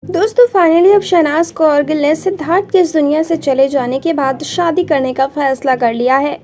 दोस्तों फाइनली अब शहनाज कौरगिल ने सिद्धार्थ के इस दुनिया से चले जाने के बाद शादी करने का फैसला कर लिया है।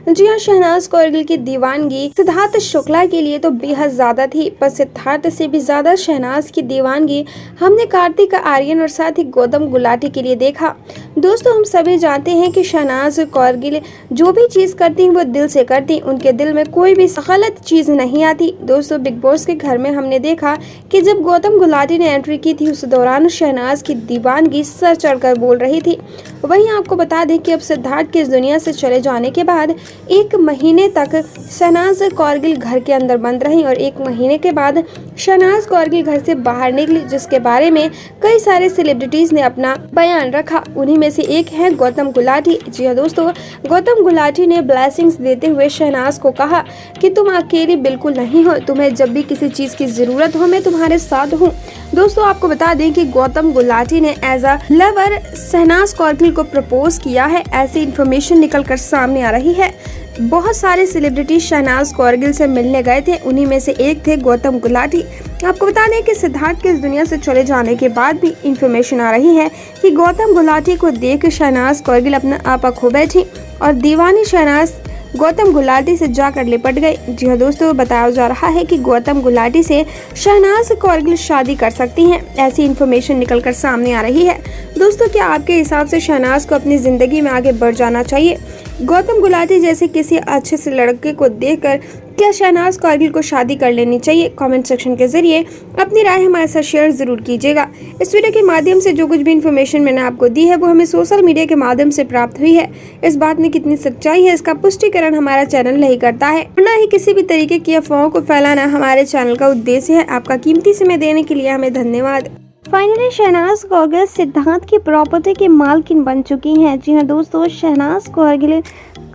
जी हां, शहनाज कौरगिल की दीवानगी सिद्धार्थ शुक्ला के लिए तो बेहद ज्यादा थी, पर सिद्धार्थ से भी ज्यादा शहनाज की दीवानगी हमने कार्तिक आर्यन और साथ ही गौतम गुलाटी के लिए देखा। दोस्तों हम सभी जानते हैं कि शहनाज कौरगिल जो भी चीज करती हैं वो दिल से करती, उनके दिल में कोई भी गलत चीज नहीं आती। दोस्तों बिग बॉस के घर में हमने देखा कि जब गौतम गुलाटी ने एंट्री की थी उस दौरान शहनाज की दीवानगी सर चढ़कर बोल रही थी। वहीं आपको बता दें कि अब सिद्धार्थ के इस दुनिया से चले जाने के बाद 1 महीने तक शहनाज कौरगिल घर के अंदर बंद रही और 1 महीने के बाद शहनाज कौरगिल घर से बाहर निकली, जिसके बारे में कई सारे सेलिब्रिटीज ने अपना बयान रखा। उन्हीं में से एक है गौतम गुलाटी। जी हाँ दोस्तों, गौतम गुलाटी ने ब्लेसिंग्स देते हुए शहनाज को कहा कि तुम अकेली बिल्कुल नहीं हो, तुम्हें जब भी किसी चीज की जरूरत हो मैं तुम्हारे साथ हूँ। दोस्तों आपको बता दें कि गौतम गुलाटी ने as a lover Shehnaaz Kaur Gill को प्रपोज किया है, ऐसी इन्फॉर्मेशन निकलकर सामने आ रही है। बहुत सारे सेलिब्रिटी शहनाज कौरगिल से मिलने गए थे, उन्हीं में से एक थे गौतम गुलाटी। आपको बता दें कि सिद्धार्थ के इस दुनिया से चले जाने के बाद भी इन्फॉर्मेशन आ रही है कि गौतम गुलाटी को देख शहनाज कौरगिल अपना आपा खो बैठी और दीवानी शहनाज गौतम गुलाटी से जाकर लिपट गए। जी हाँ दोस्तों, बताया जा रहा है कि गौतम गुलाटी से शहनाज कौरगिल शादी कर सकती हैं, ऐसी इन्फॉर्मेशन निकलकर सामने आ रही है। दोस्तों क्या आपके हिसाब से शहनाज को अपनी जिंदगी में आगे बढ़ जाना चाहिए? गौतम गुलाटी जैसे किसी अच्छे से लड़के को देखकर क्या शहनाज कौरगिल को शादी कर लेनी चाहिए? कमेंट सेक्शन के जरिए अपनी राय हमारे साथ शेयर जरूर कीजिएगा। इस वीडियो के माध्यम से जो कुछ भी इन्फॉर्मेशन मैंने आपको दी है वो हमें सोशल मीडिया के माध्यम से प्राप्त हुई है। इस बात में कितनी सच्चाई है इसका पुष्टिकरण हमारा चैनल नहीं करता है, न ही किसी भी तरीके की अफवाहों को फैलाना हमारे चैनल का उद्देश्य है। आपका कीमती समय देने के लिए हमें धन्यवाद। फाइनली शहनाज कौरगिल सिद्धार्थ की प्रॉपर्टी की मालकिन बन चुकी हैं। जी हाँ दोस्तों, शहनाज कौरगिल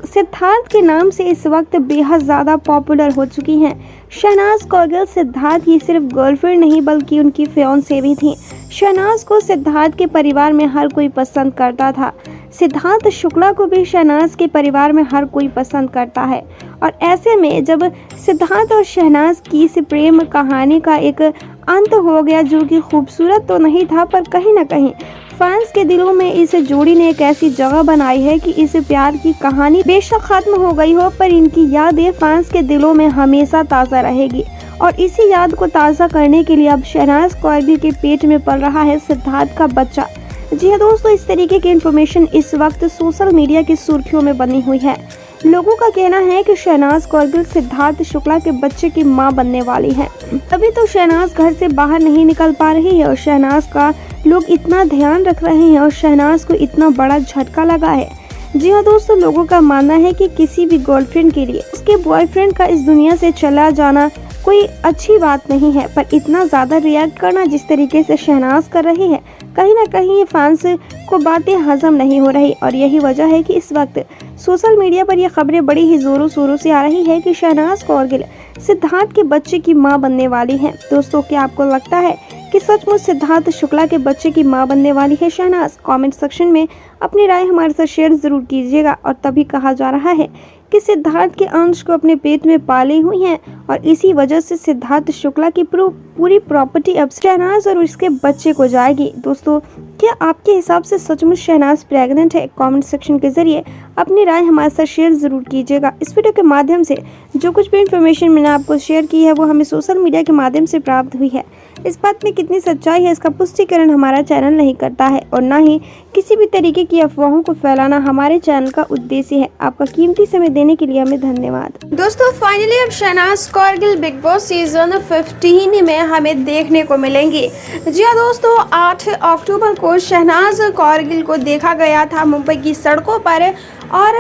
सिद्धार्थ के नाम से इस वक्त बेहद ज़्यादा पॉपुलर हो चुकी हैं। शहनाज कौरगिल सिद्धार्थ की सिर्फ गर्लफ्रेंड नहीं बल्कि उनकी फियांसे भी थी। शहनाज को सिद्धार्थ के परिवार में हर कोई पसंद करता था। सिद्धार्थ शुक्ला को भी शहनाज के परिवार में हर कोई पसंद करता है और ऐसे में जब सिद्धार्थ और शहनाज की इस प्रेम कहानी का एक अंत हो गया, जो कि खूबसूरत तो नहीं था पर कहीं ना कहीं फैंस के दिलों में इस जोड़ी ने एक ऐसी जगह बनाई है कि इस प्यार की कहानी बेशक खत्म हो गई हो पर इनकी यादें फैंस के दिलों में हमेशा ताज़ा रहेगी। और इसी याद को ताज़ा करने के लिए अब शहनाज कौरगिल के पेट में पल रहा है सिद्धार्थ का बच्चा। जी हाँ दोस्तों, इस तरीके की इन्फॉर्मेशन इस वक्त सोशल मीडिया की सुर्खियों में बनी हुई है। लोगों का कहना है कि शहनाज कौरगिल सिद्धार्थ शुक्ला के बच्चे की मां बनने वाली है। तभी तो शहनाज घर से बाहर नहीं निकल पा रही है और शहनाज का लोग इतना ध्यान रख रहे हैं और शहनाज को इतना बड़ा झटका लगा है। जी हाँ दोस्तों, लोगों का मानना है कि किसी भी गर्लफ्रेंड के लिए उसके बॉयफ्रेंड का इस दुनिया से चला जाना कोई अच्छी बात नहीं है, पर इतना ज़्यादा रिएक्ट करना जिस तरीके से शहनाज कर रही है, कहीं ना कहीं ये फैंस को बातें हजम नहीं हो रही। और यही वजह है कि इस वक्त सोशल मीडिया पर यह खबरें बड़ी ही ज़ोरों शोरों से आ रही है कि शहनाज कौरगिल सिद्धार्थ के बच्चे की मां बनने वाली है। दोस्तों क्या आपको लगता है कि सचमुच सिद्धार्थ शुक्ला के बच्चे की मां बनने वाली है शहनाज? कमेंट सेक्शन में अपनी राय हमारे साथ शेयर जरूर कीजिएगा। और तभी कहा जा रहा है कि सिद्धार्थ के अंश को अपने पेट में पाली हुई हैं और इसी वजह से सिद्धार्थ शुक्ला की पूरी प्रॉपर्टी अब शहनाज और उसके बच्चे को जाएगी। दोस्तों क्या आपके हिसाब से सचमुच शहनाज प्रेग्नेंट है? कमेंट सेक्शन के जरिए अपनी राय हमारे साथ शेयर जरूर कीजिएगा। इस वीडियो के माध्यम से जो कुछ भी इन्फॉर्मेशन मैंने आपको शेयर की है वो हमें सोशल मीडिया के माध्यम से प्राप्त हुई है। इस बात में कितनी सच्चाई है इसका पुष्टिकरण हमारा चैनल नहीं करता है और न ही किसी भी तरीके की अफवाहों को फैलाना हमारे चैनल का उद्देश्य है। आपका कीमती समय देने के लिए हमें धन्यवाद। दोस्तों फाइनली अब Shehnaaz Kaur Gill Bigg Boss season 15 में हमें देखने को मिलेंगी। जी हाँ दोस्तों, 8 अक्टूबर को शहनाज कौरगिल को देखा गया था मुंबई की सड़कों पर और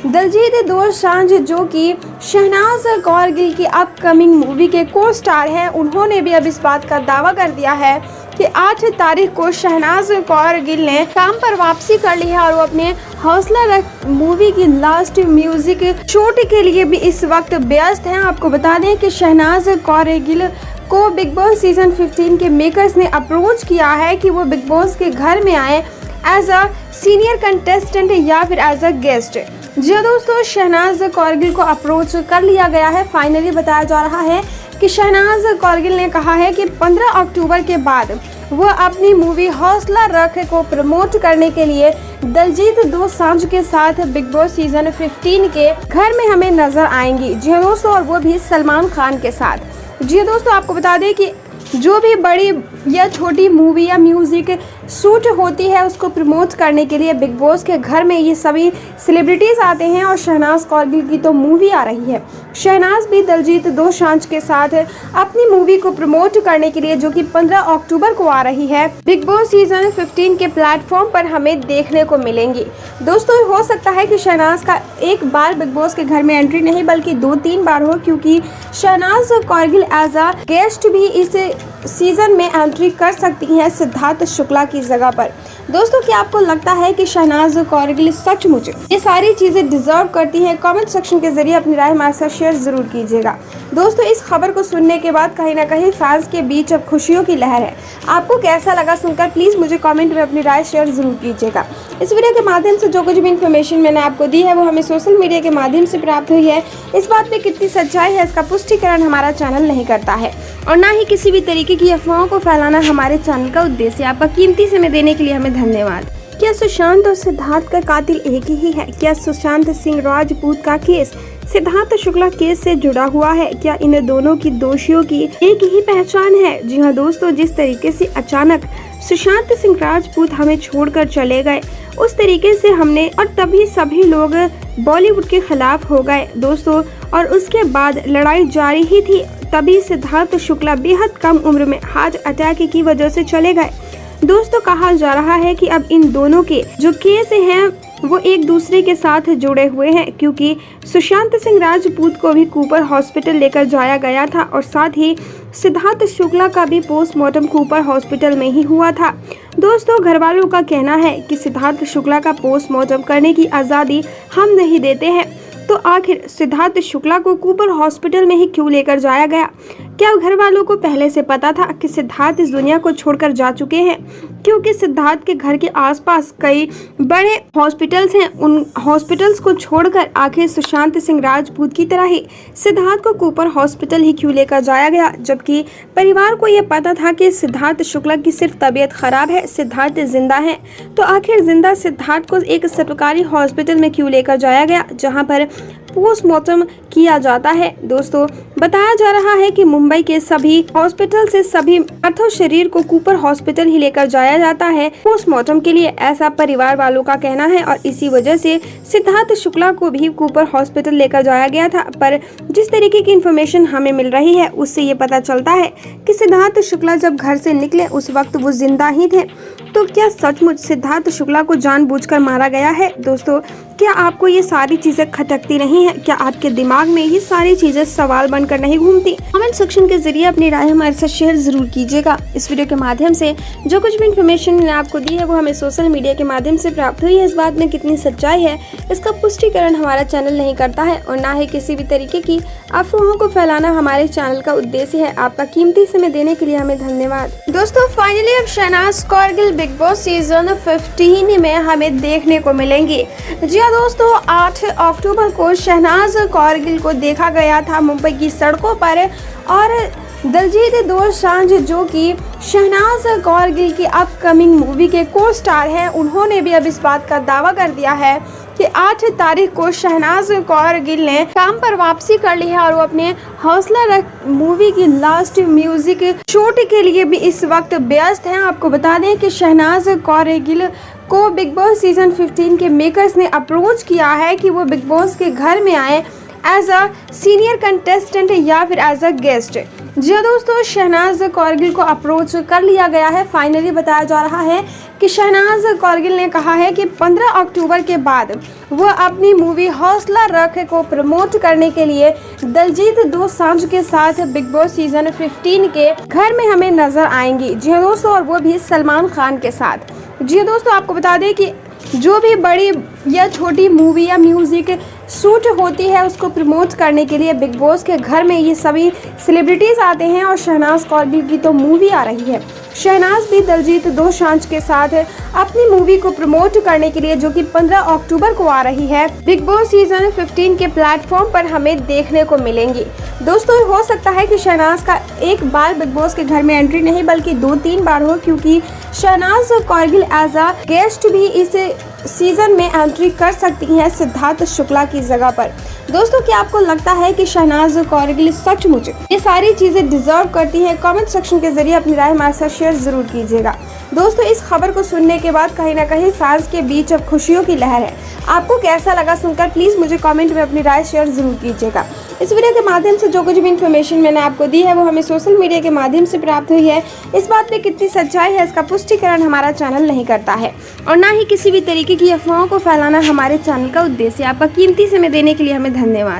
दिलजीत दोसांझ जो कि शहनाज कौरगिल की अपकमिंग मूवी के को स्टार हैं, उन्होंने भी अब इस बात का दावा कर दिया है कि 8 तारीख को शहनाज कौरगिल ने काम पर वापसी कर ली है और वो अपने हौसला रख मूवी की लास्ट म्यूजिक शूट के लिए भी इस वक्त व्यस्त हैं। आपको बता दें कि शहनाज कौरगिल को बिग बॉस सीजन 15 के मेकर्स ने अप्रोच किया है कि वो बिग बॉस के घर में आए एज अ सीनियर कंटेस्टेंट या फिर एज अ गेस्ट। जी दोस्तों, शहनाज कौरगिल को अप्रोच कर लिया गया है। फाइनली बताया जा रहा है कि शहनाज कौरगिल ने कहा है कि 15 अक्टूबर के बाद वो अपनी मूवी हौसला रख को प्रमोट करने के लिए दलजीत दोसांझ के साथ बिग बॉस सीजन 15 के घर में हमें नजर आएंगी। जी हाँ दोस्तों, और वो भी सलमान खान के साथ। जी हाँ दोस्तों, आपको बता दें कि जो भी बड़ी या छोटी मूवी या म्यूजिक शूट होती है उसको प्रमोट करने के लिए बिग बॉस के घर में ये सभी सेलिब्रिटीज आते हैं। और शहनाज कौरगिल की तो मूवी आ रही है। शहनाज भी दलजीत दोसांझ के साथ अपनी मूवी को प्रमोट करने के लिए, जो कि 15 अक्टूबर को आ रही है, बिग बॉस सीजन 15 के प्लेटफॉर्म पर हमें देखने को मिलेंगी। दोस्तों, हो सकता है कि शहनाज का एक बार बिग बॉस के घर में एंट्री नहीं बल्कि 2-3 बार हो, क्योंकि Shehnaaz Kaur Gill as a guest भी इस सीजन में एंट्री कर सकती हैं सिद्धार्थ शुक्ला की जगह पर। दोस्तों, क्या आपको लगता है कि शहनाज कौरगिल सचमुच ये सारी चीजें डिजर्व करती हैं? कमेंट सेक्शन के जरिए अपनी राय हमारे साथ शेयर जरूर कीजिएगा। दोस्तों, इस खबर को सुनने के बाद कहीं ना कहीं फैंस के बीच अब खुशियों की लहर है। आपको कैसा लगा सुनकर प्लीज मुझे कमेंट में अपनी राय शेयर जरूर कीजिएगा। इस वीडियो के माध्यम से जो कुछ भी इन्फॉर्मेशन मैंने आपको दी है वो हमें सोशल मीडिया के माध्यम से प्राप्त हुई है। इस बात में कितनी सच्चाई है इसका पुष्टिकरण हमारा चैनल नहीं करता है और ना ही किसी भी तरीके की अफवाहों को फैलाना हमारे चैनल का उद्देश्य। आपका कीमती समय देने के लिए हमें धन्यवाद। क्या सुशांत और सिद्धार्थ का कातिल एक ही है? क्या सुशांत सिंह राजपूत का केस सिद्धार्थ शुक्ला केस से जुड़ा हुआ है? क्या इन दोनों की दोषियों की एक ही पहचान है? जी हाँ दोस्तों, जिस तरीके से अचानक सुशांत सिंह राजपूत हमें छोड़कर चले गए उस तरीके से हमने और तभी सभी लोग बॉलीवुड के खिलाफ हो गए दोस्तों। और उसके बाद लड़ाई जारी ही थी, तभी सिद्धार्थ शुक्ला बेहद कम उम्र में हार्ट अटैक की वजह से चले गए। दोस्तों, कहा जा रहा है कि अब इन दोनों के जो केस हैं वो एक दूसरे के साथ जुड़े हुए हैं, क्योंकि सुशांत सिंह राजपूत को भी कूपर हॉस्पिटल लेकर जाया गया था और साथ ही सिद्धार्थ शुक्ला का भी पोस्टमार्टम कूपर हॉस्पिटल में ही हुआ था। दोस्तों, घर वालों का कहना है कि सिद्धार्थ शुक्ला का पोस्टमार्टम करने की आज़ादी हम नहीं देते हैं, तो आखिर सिद्धार्थ शुक्ला को कूपर हॉस्पिटल में ही क्यों लेकर जाया गया? क्या घर वालों को पहले से पता था कि सिद्धार्थ इस दुनिया को छोड़कर जा चुके हैं? क्योंकि सिद्धार्थ के घर के आसपास कई बड़े हॉस्पिटल्स हैं, उन हॉस्पिटल्स को छोड़कर आखिर सुशांत सिंह राजपूत की तरह ही सिद्धार्थ को कूपर हॉस्पिटल ही क्यों लेकर जाया गया? जबकि परिवार को यह पता था कि सिद्धार्थ शुक्ला की सिर्फ तबीयत खराब है, सिद्धार्थ जिंदा है, तो आखिर जिंदा सिद्धार्थ को एक सरकारी हॉस्पिटल में क्यों लेकर जाया गया जहाँ पर पोस्टमार्टम किया जाता है? दोस्तों, बताया जा रहा है कि मुंबई के सभी हॉस्पिटल से सभी पार्थिव शरीर को कूपर हॉस्पिटल ही लेकर जाया जाता है पोस्टमार्टम के लिए, ऐसा परिवार वालों का कहना है। और इसी वजह से सिद्धार्थ शुक्ला को भी कूपर हॉस्पिटल लेकर जाया गया था। पर जिस तरीके की इन्फॉर्मेशन हमें मिल रही है उससे ये पता चलता है कि सिद्धार्थ शुक्ला जब घर से निकले उस वक्त वो जिंदा ही थे। तो क्या सचमुच सिद्धार्थ शुक्ला को जानबूझकर मारा गया है? दोस्तों, क्या आपको ये सारी चीजें खटकती नहीं है? क्या आपके दिमाग में ये सारी चीजें सवाल बनकर नहीं घूमती? कमेंट सेक्शन के जरिए अपनी राय हमारे साथ शेयर जरूर कीजिएगा। इस वीडियो के माध्यम से जो कुछ भी इन्फॉर्मेशन मैंने आपको दी है वो हमें सोशल मीडिया के माध्यम से प्राप्त हुई है। इस बात में कितनी सच्चाई है इसका पुष्टिकरण हमारा चैनल नहीं करता है और ना ही किसी भी तरीके की अफवाहों को फैलाना हमारे चैनल का उद्देश्य है। आपका कीमती समय देने के लिए हमें धन्यवाद। दोस्तों, फाइनली अब Shehnaaz Kaur Gill Bigg Boss season 15 में हमें देखने को मिलेंगी। जी हाँ दोस्तों, 8 अक्टूबर को शहनाज कौरगिल को देखा गया था मुंबई की सड़कों पर और दलजीत दोसांझ जो कि शहनाज कौरगिल की अपकमिंग मूवी के को स्टार हैं, उन्होंने भी अब इस बात का दावा कर दिया है कि 8 तारीख को शहनाज कौरगिल ने काम पर वापसी कर ली है और वो अपने हौसला रख मूवी की लास्ट म्यूजिक शूट के लिए भी इस वक्त व्यस्त हैं। आपको बता दें कि शहनाज कौरगिल को बिग बॉस सीजन 15 के मेकर्स ने अप्रोच किया है कि वो बिग बॉस के घर में आए एज अ सीनियर कंटेस्टेंट या फिर एज अ गेस्ट। जी दोस्तों, शहनाज कौरगिल को अप्रोच कर लिया गया है। फाइनली बताया जा रहा है कि शहनाज कौरगिल ने कहा है कि 15 अक्टूबर के बाद वो अपनी मूवी हौसला रख को प्रमोट करने के लिए दलजीत दोसांझ के साथ बिग बॉस सीजन 15 के घर में हमें नजर आएंगी। जी हाँ दोस्तों, और वो भी सलमान खान के साथ। जी दोस्तों, आपको बता दें कि जो भी बड़ी या छोटी मूवी या म्यूजिक शूट होती है उसको प्रमोट करने के लिए बिग बॉस के घर में ये सभी सेलिब्रिटीज़ आते हैं और शहनाज कौरगिल की तो मूवी आ रही है। शहनाज भी दिलजीत दोसांझ के साथ अपनी मूवी को प्रमोट करने के लिए जो कि 15 अक्टूबर को आ रही है बिग बॉस सीजन 15 के प्लेटफॉर्म पर हमें देखने को मिलेंगी। दोस्तों हो सकता है कि शहनाज का एक बार बिग बॉस के घर में एंट्री नहीं बल्कि 2-3 बार हो, क्योंकि Shehnaaz Kaur Gill as a guest भी इस सीजन में एंट्री कर सकती हैं सिद्धार्थ शुक्ला की जगह पर। दोस्तों क्या आपको लगता है कि शहनाज कौरगिल सचमुच ये सारी चीजें डिजर्व करती हैं? कमेंट सेक्शन के जरिए अपनी राय हमारे साथ शेयर जरूर कीजिएगा। दोस्तों इस खबर को सुनने के बाद कहीं ना कहीं फैंस के बीच अब खुशियों की लहर है। आपको कैसा लगा सुनकर प्लीज मुझे कमेंट में अपनी राय शेयर जरूर कीजिएगा। इस वीडियो के माध्यम से जो कुछ भी इन्फॉर्मेशन मैंने आपको दी है वो हमें सोशल मीडिया के माध्यम से प्राप्त हुई है। इस बात में कितनी सच्चाई है इसका पुष्टिकरण हमारा चैनल नहीं करता है और ना ही किसी भी तरीके की अफवाहों को फैलाना हमारे चैनल का उद्देश्य। आपका कीमती समय देने के लिए हमें धन्यवाद।